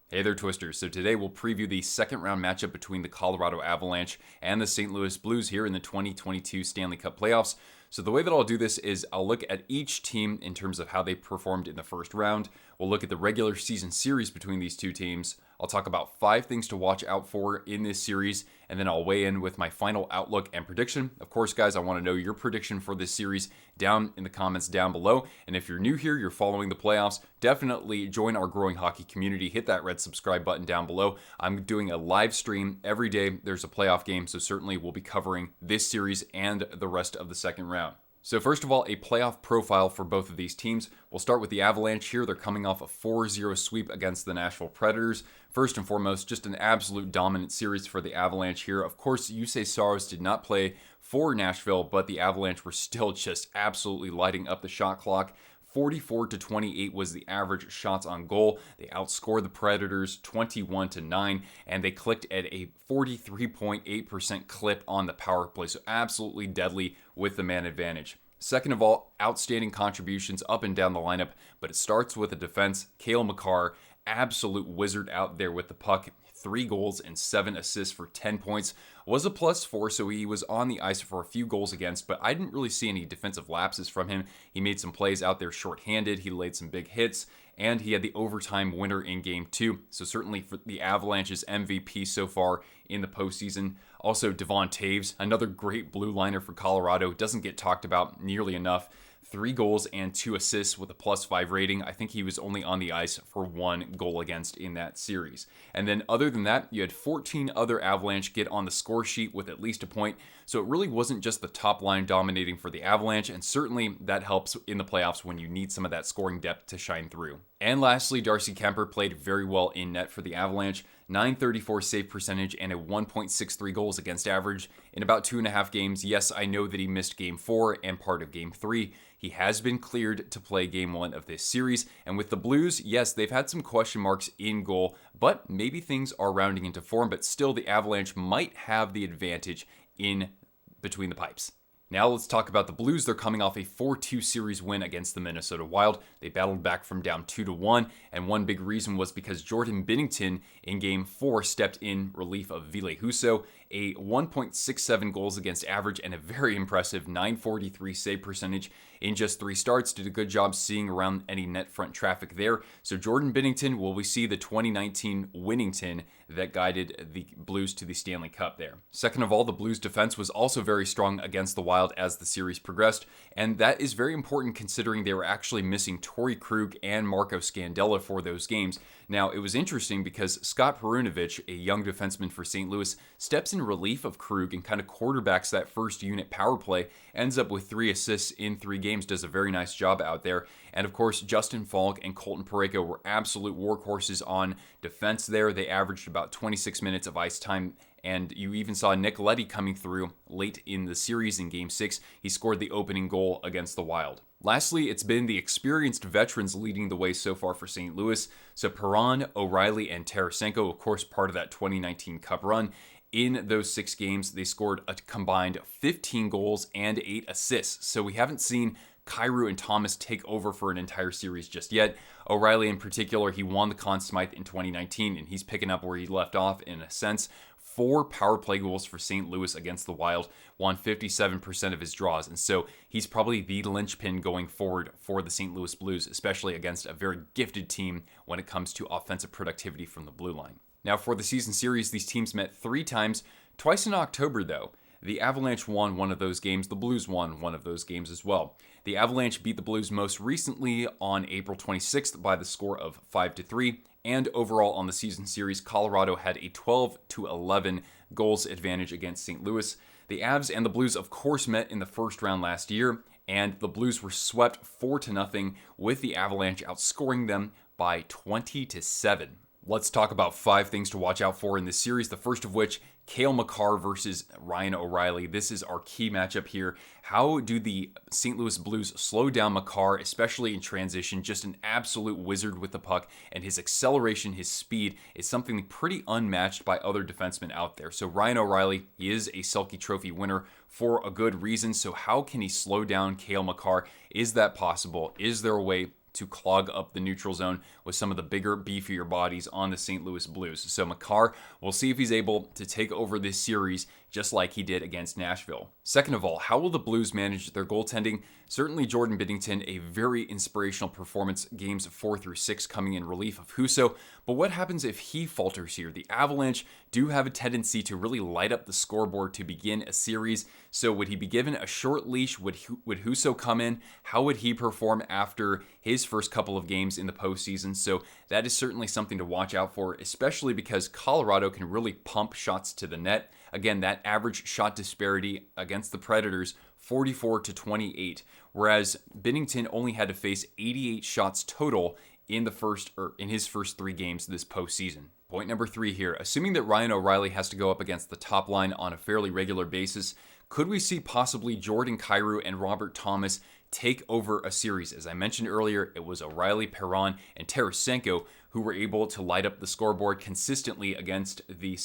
Hey there, Twisters. So today we'll preview the second round matchup between the Colorado Avalanche and the St. Louis Blues here in the 2022 Stanley Cup Playoffs. So the way that I'll do this is I'll look at each team in terms of how they performed in the first round. We'll look at the regular season series between these two teams. I'll talk about 5 things to watch out for in this series, and then I'll weigh in with my final outlook and prediction. Of course, guys, I want to know your prediction for this series down in the comments down below. And if you're new here, you're following the playoffs, definitely join our growing hockey community. Hit that red subscribe button down below. I'm doing a live stream every day. There's a playoff game, so certainly we'll be covering this series and the rest of the second round. So first of all, a playoff profile for both of these teams. We'll start with the Avalanche here. They're coming off a 4-0 sweep against the Nashville Predators. First and foremost, just an absolute dominant series for the Avalanche here. Of course, Juuse Saros did not play for Nashville, but the Avalanche were still just absolutely lighting up the shot clock. 44-28 was the average shots on goal. They outscored the Predators 21-9, and they clicked at a 43.8% clip on the power play. So absolutely deadly with the man advantage. Second of all, outstanding contributions up and down the lineup, but it starts with the defense. Cale Makar, absolute wizard out there with the puck. 3 goals and 7 assists for 10 points. Was a +4, so he was on the ice for a few goals against, but I didn't really see any defensive lapses from him. He made some plays out there shorthanded. He laid some big hits, and he had the overtime winner in Game 2. So certainly for the Avalanche's MVP so far in the postseason. Also, Devon Toews, another great blue liner for Colorado. Doesn't get talked about nearly enough. 3 goals and 2 assists with a +5 rating. I think he was only on the ice for 1 goal against in that series. And then other than that, you had 14 other Avalanche get on the score sheet with at least a point. So it really wasn't just the top line dominating for the Avalanche, and certainly that helps in the playoffs when you need some of that scoring depth to shine through. And lastly, Darcy Kuemper played very well in net for the Avalanche. .934 save percentage and a 1.63 goals against average in about 2.5 games. Yes, I know that he missed Game 4 and part of Game 3. He has been cleared to play Game 1 of this series. And with the Blues, yes, they've had some question marks in goal, but maybe things are rounding into form. But still, the Avalanche might have the advantage in between the pipes. Now let's talk about the Blues. They're coming off a 4-2 series win against the Minnesota Wild. They battled back from down 2-1, and one big reason was because Jordan Binnington in Game 4 stepped in relief of Ville Husso, a 1.67 goals against average and a very impressive .943 save percentage in just 3 starts. Did a good job seeing around any net front traffic there. So Jordan Binnington, will we see the 2019 Winnington that guided the Blues to the Stanley Cup there? Second of all, the Blues defense was also very strong against the Wild as the series progressed, and that is very important considering they were actually missing Torrey Krug and Marco Scandella for those games. Now, it was interesting because Scott Perunovich, a young defenseman for St. Louis, steps in relief of Krug and kind of quarterbacks that first unit power play, ends up with 3 assists in 3 games, does a very nice job out there. And of course, Justin Falk and Colton Parayko were absolute workhorses on defense there. They averaged about 26 minutes of ice time, and you even saw Nick Leddy coming through late in the series in Game 6. He scored the opening goal against the Wild. Lastly, it's been the experienced veterans leading the way so far for St. Louis. So Perron, O'Reilly, and Tarasenko, of course, part of that 2019 Cup run. In those 6 games, they scored a combined 15 goals and 8 assists. So we haven't seen Kyrou and Thomas take over for an entire series just yet. O'Reilly in particular, he won the Conn Smythe in 2019, and he's picking up where he left off in a sense. 4 power play goals for St. Louis against the Wild, won 57% of his draws, and so he's probably the linchpin going forward for the St. Louis Blues, especially against a very gifted team when it comes to offensive productivity from the blue line. Now for the season series, these teams met 3 times, twice in October though. The Avalanche won one of those games, the Blues won one of those games as well. The Avalanche beat the Blues most recently on April 26th by the score of 5-3, and overall on the season series, Colorado had a 12-11 goals advantage against St. Louis. The Avs and the Blues, of course, met in the first round last year, and the Blues were swept 4-0, with the Avalanche outscoring them by 20-7. Let's talk about 5 things to watch out for in this series, the first of which, Cale Makar versus Ryan O'Reilly. This is our key matchup here. How do the St. Louis Blues slow down Makar, especially in transition? Just an absolute wizard with the puck, and his acceleration, his speed is something pretty unmatched by other defensemen out there. So Ryan O'Reilly, he is a Selke Trophy winner for a good reason. So how can he slow down Cale Makar? Is that possible? Is there a way to clog up the neutral zone with some of the bigger, beefier bodies on the St. Louis Blues. So Makar, we'll see if he's able to take over this series just like he did against Nashville. Second of all, how will the Blues manage their goaltending? Certainly Jordan Binnington, a very inspirational performance, games 4 through 6 coming in relief of Husso. But what happens if he falters here? The Avalanche do have a tendency to really light up the scoreboard to begin a series. So would he be given a short leash? Would Husso come in? How would he perform after his first couple of games in the postseason? So that is certainly something to watch out for, especially because Colorado can really pump shots to the net. Again, that average shot disparity against the Predators, 44 to 28, whereas Binnington only had to face 88 shots total in his first 3 games this postseason. Point number 3 here, assuming that Ryan O'Reilly has to go up against the top line on a fairly regular basis, could we see possibly Jordan Kyrou and Robert Thomas take over a series? As I mentioned earlier, it was O'Reilly, Perron, and Tarasenko who were able to light up the scoreboard consistently against the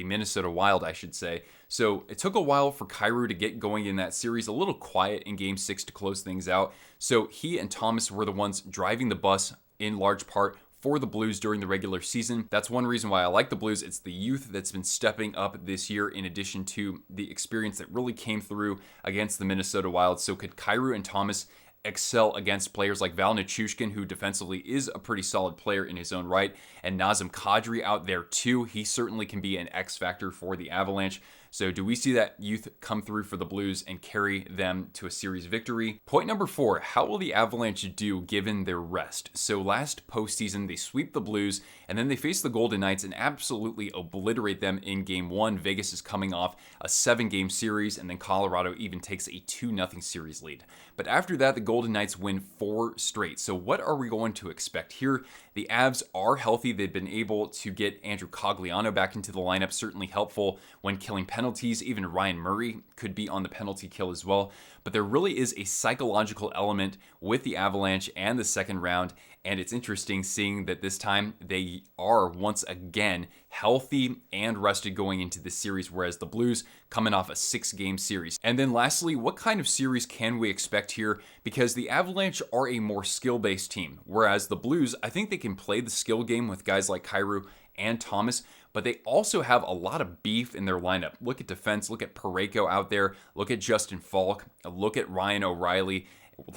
Minnesota Wild, I should say. So it took a while for Kyrou to get going in that series, a little quiet in Game 6 to close things out. So he and Thomas were the ones driving the bus in large part for the Blues during the regular season. That's one reason why I like the Blues. It's the youth that's been stepping up this year in addition to the experience that really came through against the Minnesota Wild. So could Kyrou and Thomas excel against players like Val Nichushkin, who defensively is a pretty solid player in his own right, and Nazem Kadri out there too? He certainly can be an X factor for the Avalanche. So do we see that youth come through for the Blues and carry them to a series victory? Point number 4, how will the Avalanche do given their rest? So last postseason, they sweep the Blues, and then they face the Golden Knights and absolutely obliterate them in Game 1. Vegas is coming off a 7-game series, and then Colorado even takes a 2-0 series lead. But after that, the Golden Knights win 4 straight. So what are we going to expect here? The Avs are healthy. They've been able to get Andrew Cogliano back into the lineup, certainly helpful when killing penalties. Even Ryan Murray could be on the penalty kill as well. But there really is a psychological element with the Avalanche and the second round. And it's interesting seeing that this time they are once again healthy and rested going into this series, whereas the Blues coming off a 6-game series. And then lastly, what kind of series can we expect here? Because the Avalanche are a more skill-based team, whereas the Blues, I think they can play the skill game with guys like Kyrou and Thomas, but they also have a lot of beef in their lineup. Look at defense, look at Parayko out there, look at Justin Falk, look at Ryan O'Reilly,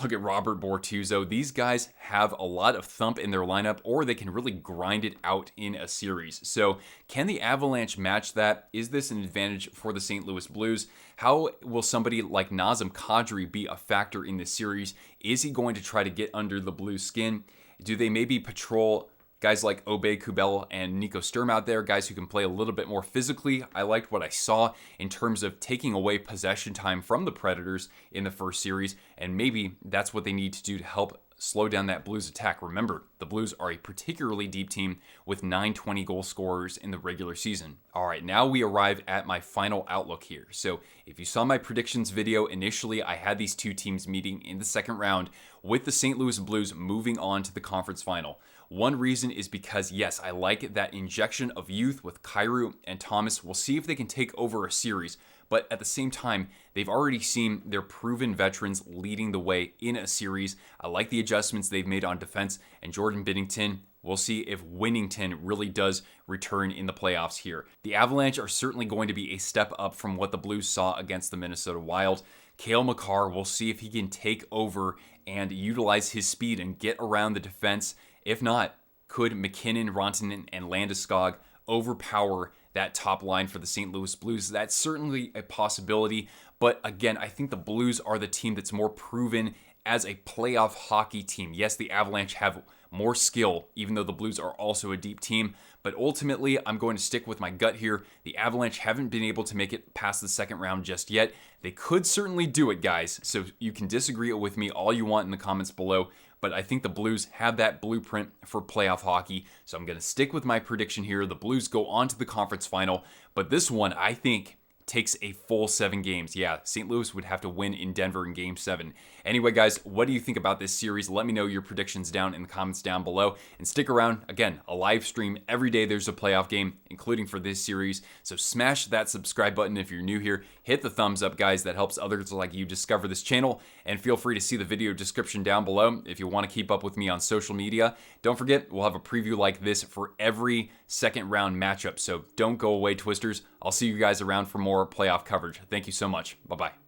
look at Robert Bortuzzo. These guys have a lot of thump in their lineup, or they can really grind it out in a series. So can the Avalanche match that? Is this an advantage for the St. Louis Blues? How will somebody like Nazem Kadri be a factor in this series? Is he going to try to get under the Blues' skin? Do they maybe patrol guys like Obey Kubel and Nico Sturm out there, guys who can play a little bit more physically? I liked what I saw in terms of taking away possession time from the Predators in the first series, and maybe that's what they need to do to help slow down that Blues attack. Remember, the Blues are a particularly deep team with 920 goal scorers in the regular season. All right, now we arrive at my final outlook here. So if you saw my predictions video, initially I had these two teams meeting in the second round with the St. Louis Blues moving on to the conference final. One reason is because, yes, I like that injection of youth with Kyrou and Thomas. We'll see if they can take over a series. But at the same time, they've already seen their proven veterans leading the way in a series. I like the adjustments they've made on defense. And Jordan Binnington, we'll see if Winnington really does return in the playoffs here. The Avalanche are certainly going to be a step up from what the Blues saw against the Minnesota Wild. Cale Makar, we'll see if he can take over and utilize his speed and get around the defense. If not, could MacKinnon, Rantanen, and Landeskog overpower that top line for the St. Louis Blues? That's certainly a possibility. But again, I think the Blues are the team that's more proven as a playoff hockey team. Yes, the Avalanche have more skill, even though the Blues are also a deep team. But ultimately, I'm going to stick with my gut here. The Avalanche haven't been able to make it past the second round just yet. They could certainly do it, guys. So you can disagree with me all you want in the comments below. But I think the Blues have that blueprint for playoff hockey. So I'm going to stick with my prediction here. The Blues go on to the conference final. But this one, I think, takes a full 7 games. Yeah, St. Louis would have to win in Denver in Game 7. Anyway, guys, what do you think about this series? Let me know your predictions down in the comments down below. And stick around. Again, a live stream every day. There's a playoff game, including for this series. So smash that subscribe button if you're new here. hit the thumbs up, guys. That helps others like you discover this channel. And feel free to see the video description down below if you want to keep up with me on social media. Don't forget, we'll have a preview like this for every second round matchup. So don't go away, Twisters. I'll see you guys around for more playoff coverage. Thank you so much. Bye-bye.